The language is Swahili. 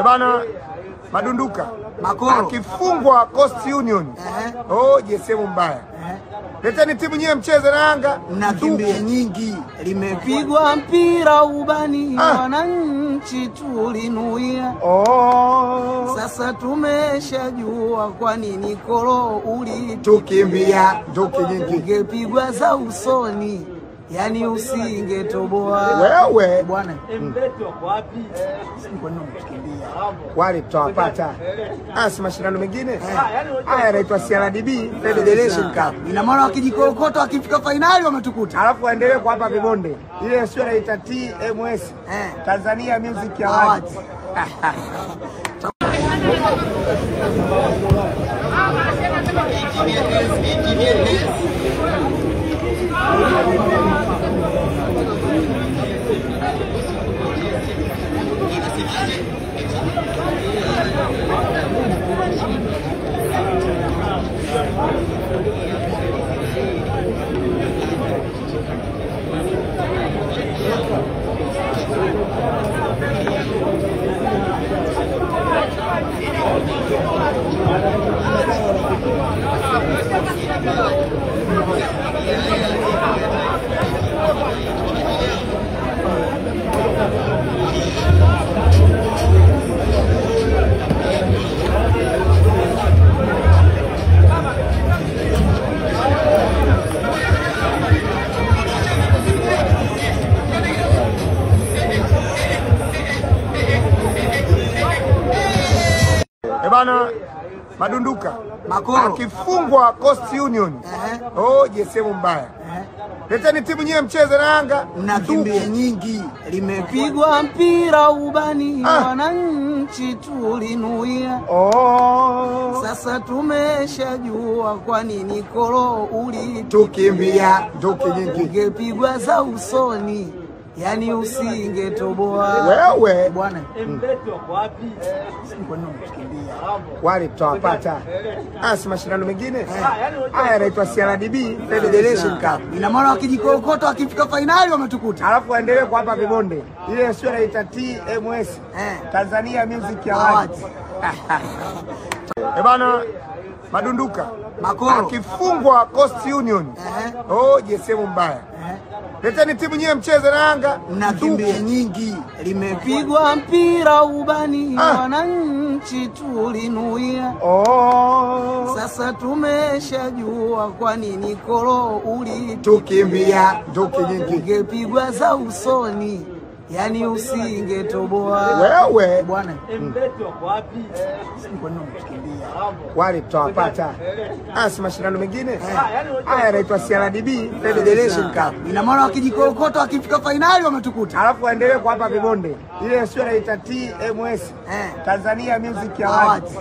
Bana Madunduka Makoro akifungwa Coast Union. Oh, jesemu mbaya. Leteni timu nyie mcheze na Yanga na kimbia nyingi. Limepigwa mpira ubani, wananchi tulinuia. Sasa tumeshajua kwa nini koro ulitukimbia. Nduki nyingi ungepigwa za usoni, yani usingetoboa. Wewe bwana Mbeto wako wapi? Kwa nini unakimbia? Wale tutawapata. Si mashindano mengine. Haya yanaitwa CRDB Federation Cup. Ina maana wakijikokota wakifika finali wametukuta. Alafu waendelee kwa hapa vibonde. Ile sio inaita TMS. Tanzania Music Awards. Bana Madunduka Makoro akifungwa Coast Union. Oh, jesemu mbaya. Leteni timu nyie mcheze na Yanga na kimbia nyingi. Limepigwa mpira ubani, wananchi tulinuia. Sasa tumeshajua kwa nini koro ulitukimbia. Nduki nyingi ungepigwa za usoni, yani usingetoboa. Wewe bwana Mbeto wako wapi? Kwa nini unakimbia? Wale tutawapata. Si mashindano mengine. Haya yanaitwa CRDB Federation Cup. Ina maana wakijikokota wakifika finali wametukuta. Alafu waendelee kwa hapa vibonde. Ile sio inaita TMS. Tanzania Music Awards. Bana Madunduka Makoro akifungwa Coast Union. Oh, jesemu mbaya. Leteni timu nyie mcheze na Yanga na kimbia nyingi. Limepigwa mpira ubani, wananchi tulinuia. Sasa tumeshajua kwa nini koro ulitukimbia. Nduki nyingi ungepigwa za usoni, yani usingetoboa. Wewe bwana Mbeto wako wapi? Kwa nini unakimbia? Wale tutawapata. Si mashindano mengine. Haya yanaitwa CRDB Federation Cup. Ina maana wakijikokota wakifika finali wametukuta. Alafu waendelee kwa hapa vibonde. Ile sio inaita TMS. Tanzania Music Awards.